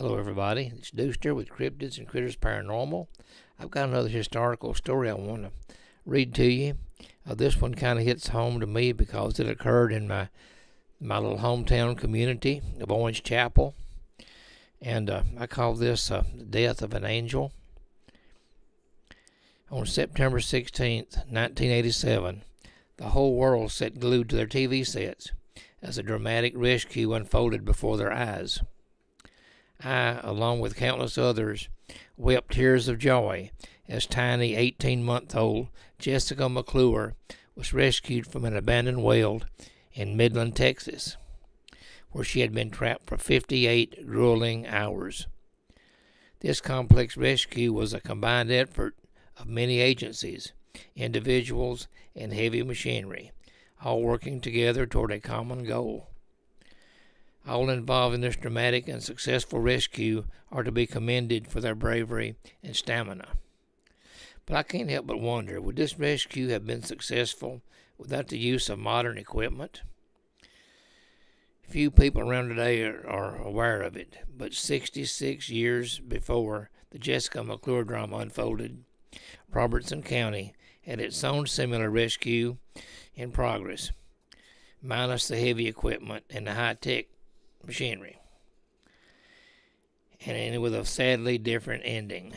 Hello everybody, it's Deuster with Cryptids and Critters Paranormal. I've got another historical story I want to read to you. This one kind of hits home to me because it occurred in my little hometown community of Orange Chapel. And I call this The Death of an Angel. On September 16th, 1987, the whole world sat glued to their TV sets as a dramatic rescue unfolded before their eyes. I, along with countless others, wept tears of joy as tiny 18-month-old Jessica McClure was rescued from an abandoned well in Midland, Texas, where she had been trapped for 58 grueling hours. This complex rescue was a combined effort of many agencies, individuals, and heavy machinery, all working together toward a common goal. All involved in this dramatic and successful rescue are to be commended for their bravery and stamina. But I can't help but wonder, would this rescue have been successful without the use of modern equipment? Few people around today are aware of it, but 66 years before the Jessica McClure drama unfolded, Robertson County had its own similar rescue in progress, minus the heavy equipment and the high-tech machinery, and with a sadly different ending.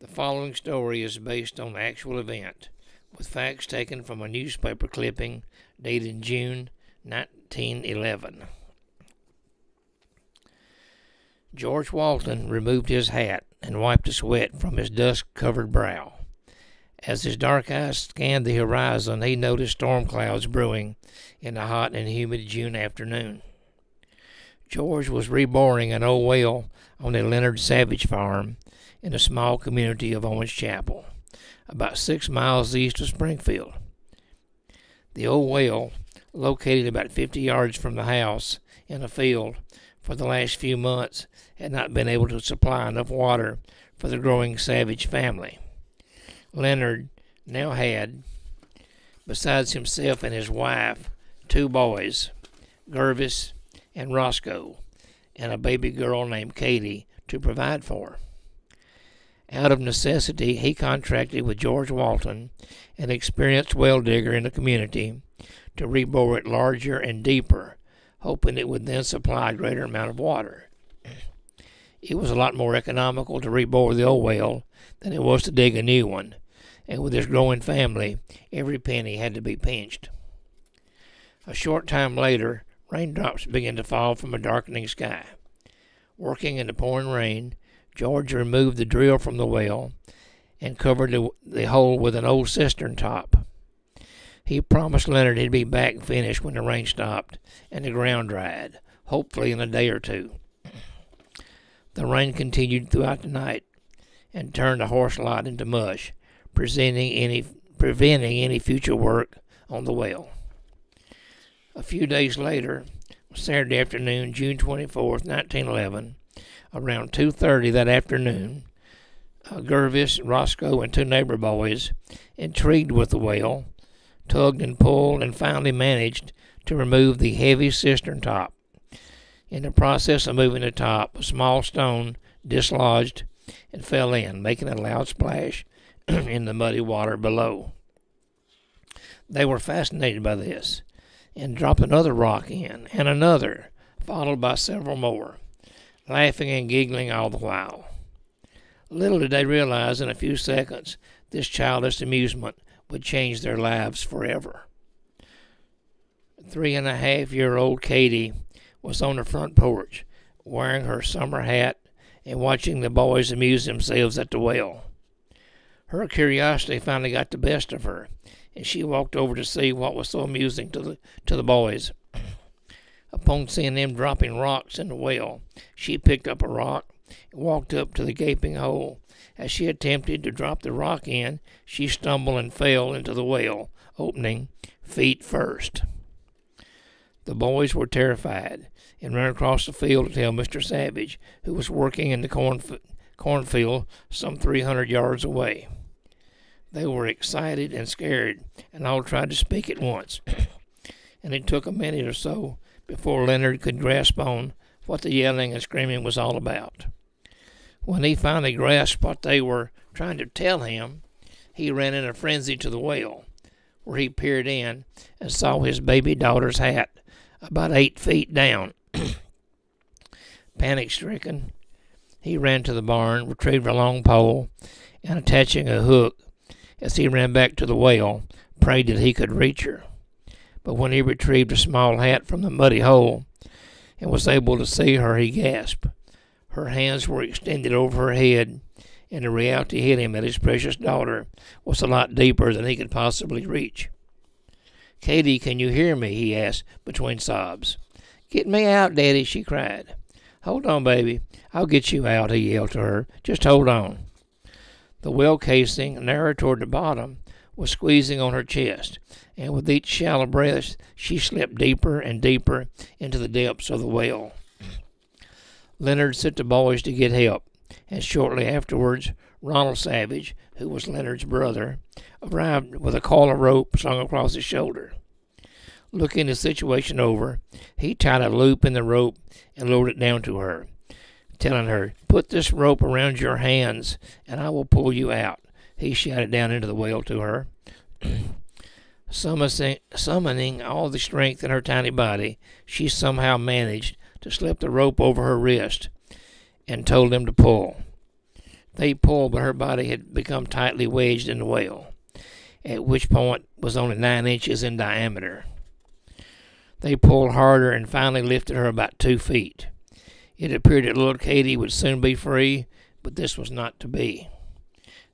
The following story is based on the actual event, with facts taken from a newspaper clipping dated June 1911. George Walton removed his hat and wiped the sweat from his dust-covered brow. As his dark eyes scanned the horizon, he noticed storm clouds brewing in a hot and humid June afternoon. George was reboring an old well on the Leonard Savage farm in a small community of Orange Chapel, about 6 miles east of Springfield. The old well, located about 50 yards from the house in a field, for the last few months had not been able to supply enough water for the growing Savage family. Leonard now had, besides himself and his wife, 2 boys, Gervis and Roscoe, and a baby girl named Katie to provide for. Out of necessity, he contracted with George Walton, an experienced well digger in the community, to rebore it larger and deeper, hoping it would then supply a greater amount of water. It was a lot more economical to rebore the old well than it was to dig a new one, and with his growing family, every penny had to be pinched. A short time later, raindrops began to fall from a darkening sky. Working in the pouring rain, George removed the drill from the well and covered the hole with an old cistern top. He promised Leonard he'd be back finished when the rain stopped and the ground dried, hopefully in a day or two. The rain continued throughout the night and turned the horse lot into mush, preventing any future work on the well. A few days later, Saturday afternoon, June 24th, 1911, around 2:30 that afternoon, Gervis, Roscoe, and 2 neighbor boys, intrigued with the well, tugged and pulled and finally managed to remove the heavy cistern top. In the process of moving the top, a small stone dislodged and fell in, making a loud splash in the muddy water below. They were fascinated by this and dropped another rock in, and another, followed by several more, laughing and giggling all the while. Little did they realize in a few seconds this childish amusement would change their lives forever. 3.5-year-old Katie was on the front porch, wearing her summer hat and watching the boys amuse themselves at the well. Her curiosity finally got the best of her, and she walked over to see what was so amusing to the boys. Upon seeing them dropping rocks in the well, she picked up a rock and walked up to the gaping hole. As she attempted to drop the rock in, she stumbled and fell into the well opening, feet first. The boys were terrified and ran across the field to tell Mr. Savage, who was working in the cornfield some 300 yards away. They were excited and scared, and all tried to speak at once, and it took a minute or so before Leonard could grasp on what the yelling and screaming was all about. When he finally grasped what they were trying to tell him, he ran in a frenzy to the well, where he peered in and saw his baby daughter's hat about 8 feet down. Panic-stricken, he ran to the barn, retrieved a long pole, and attaching a hook as he ran back to the well, prayed that he could reach her. But when he retrieved a small hat from the muddy hole and was able to see her, he gasped. Her hands were extended over her head, and the reality hit him that his precious daughter was a lot deeper than he could possibly reach. "Katie, can you hear me?" he asked between sobs. "Get me out, Daddy," she cried. "Hold on, baby. I'll get you out," he yelled to her. "Just hold on." The well casing, narrow toward the bottom, was squeezing on her chest, and with each shallow breath she slipped deeper and deeper into the depths of the well. Leonard sent the boys to get help, and shortly afterwards Ronald Savage, who was Leonard's brother, arrived with a coil of rope slung across his shoulder. Looking the situation over, he tied a loop in the rope and lowered it down to her, telling her, "Put this rope around your hands, and I will pull you out," he shouted down into the well to her. Summoning all the strength in her tiny body, she somehow managed to slip the rope over her wrist and told them to pull. They pulled, but her body had become tightly wedged in the well, at which point was only 9 inches in diameter. They pulled harder and finally lifted her about 2 feet. It appeared that little Katie would soon be free, but this was not to be.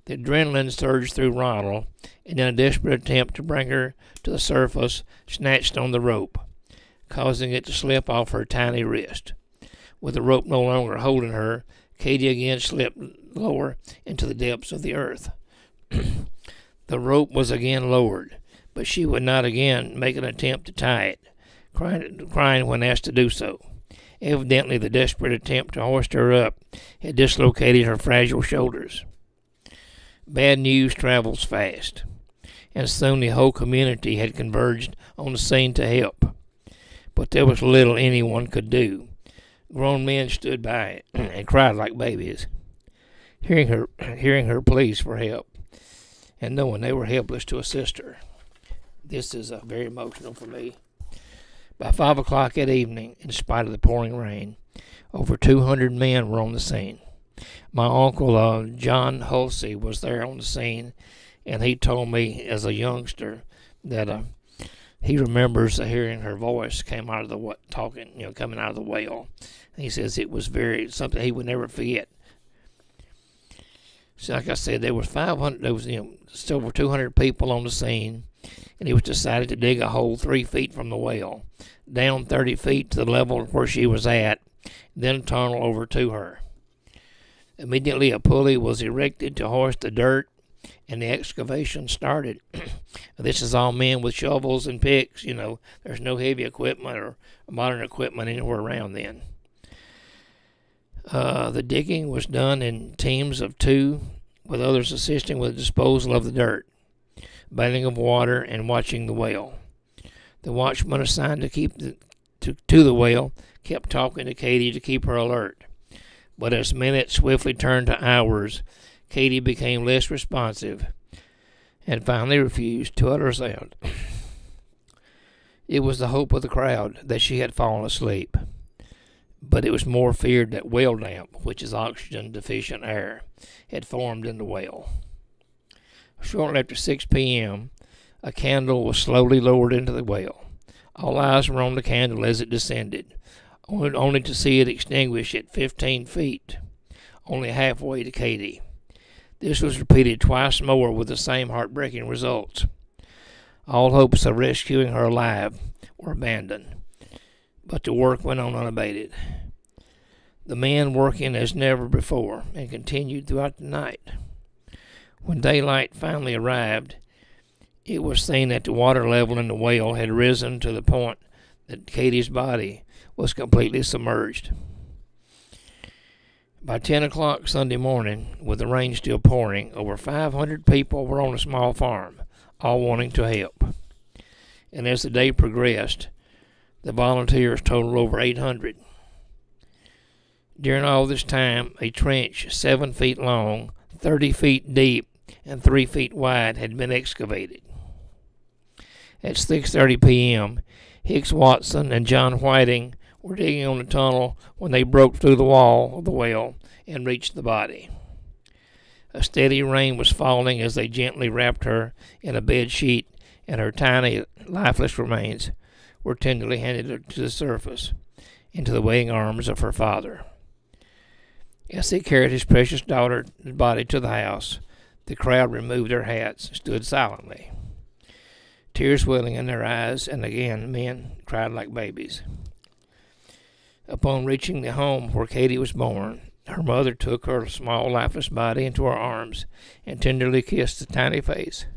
The adrenaline surged through Ronald, and in a desperate attempt to bring her to the surface, snatched on the rope, causing it to slip off her tiny wrist. With the rope no longer holding her, Katie again slipped lower into the depths of the earth. The rope was again lowered, but she would not again make an attempt to tie it, crying when asked to do so. Evidently, the desperate attempt to hoist her up had dislocated her fragile shoulders. Bad news travels fast, and soon the whole community had converged on the scene to help. But there was little anyone could do. Grown men stood by and cried like babies, hearing her pleas for help, and knowing they were helpless to assist her. This is very emotional for me. By 5 o'clock that evening, in spite of the pouring rain, over 200 men were on the scene. My uncle, John Hulsey, was there on the scene, and he told me as a youngster that he remembers hearing her voice came out of the coming out of the well. He says it was something he would never forget. So, like I said, there was still over 200 people on the scene, and it was decided to dig a hole 3 feet from the well, down 30 feet to the level where she was at, then tunnel over to her. Immediately, a pulley was erected to hoist the dirt, and the excavation started. This is all men with shovels and picks. There's no heavy equipment or modern equipment anywhere around then. The digging was done in teams of 2, with others assisting with the disposal of the dirt, bailing of water, and watching the well. The watchman assigned to the well kept talking to Katie to keep her alert. But as minutes swiftly turned to hours, Katie became less responsive and finally refused to utter a sound. It was the hope of the crowd that she had fallen asleep, but it was more feared that well damp, which is oxygen-deficient air, had formed in the well. Shortly after 6 p.m., a candle was slowly lowered into the well. All eyes were on the candle as it descended, only to see it extinguish at 15 feet, only halfway to Katie. This was repeated twice more with the same heartbreaking results. All hopes of rescuing her alive were abandoned, but the work went on unabated. The men working as never before and continued throughout the night. When daylight finally arrived, it was seen that the water level in the well had risen to the point that Katie's body was completely submerged. By 10 o'clock Sunday morning, with the rain still pouring, over 500 people were on a small farm, all wanting to help. And as the day progressed, the volunteers totaled over 800. During all this time, a trench 7 feet long, 30 feet deep, and 3 feet wide had been excavated. At 6:30 p.m., Hicks Watson and John Whiting were digging on the tunnel when they broke through the wall of the well and reached the body. A steady rain was falling as they gently wrapped her in a bed sheet, and her tiny, lifeless remains were tenderly handed to the surface, into the waiting arms of her father. As he carried his precious daughter's body to the house, the crowd removed their hats and stood silently, tears welling in their eyes, and again men cried like babies. Upon reaching the home where Katie was born, her mother took her small, lifeless body into her arms and tenderly kissed the tiny face,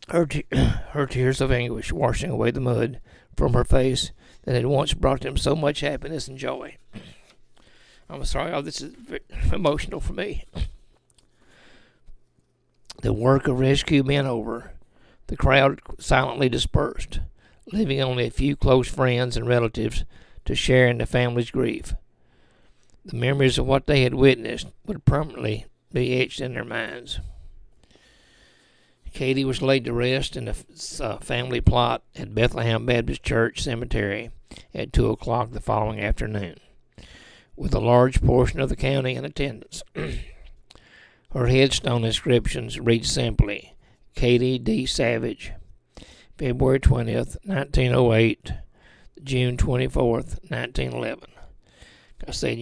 her tears of anguish washing away the mud from her face that had once brought them so much happiness and joy. I'm sorry, this is very emotional for me. The work of rescue being over, the crowd silently dispersed, leaving only a few close friends and relatives to share in the family's grief. The memories of what they had witnessed would permanently be etched in their minds. Katie was laid to rest in the family plot at Bethlehem Baptist Church Cemetery at 2 o'clock the following afternoon, with a large portion of the county in attendance. Her headstone inscriptions read simply, Katie D. Savage, February 20th, 1908, June 24th, 1911. I said,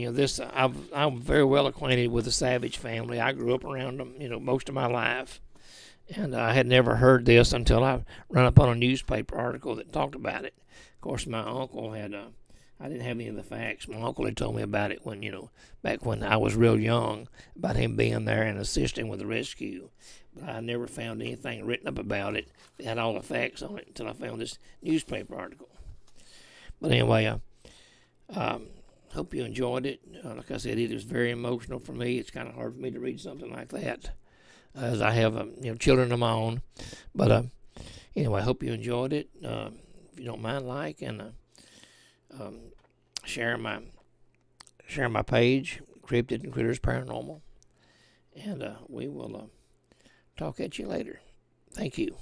I'm very well acquainted with the Savage family. I grew up around them, most of my life. And I had never heard this until I run up on a newspaper article that talked about it. Of course, my uncle had, I didn't have any of the facts. My uncle had told me about it when, back when I was real young, about him being there and assisting with the rescue. But I never found anything written up about it that had all the facts on it until I found this newspaper article. But anyway, hope you enjoyed it. Like I said, it was very emotional for me. It's kind of hard for me to read something like that, as I have children of my own. But anyway, I hope you enjoyed it. If you don't mind, like and share my page, Cryptid and Critters Paranormal, and we will talk at you later. Thank you.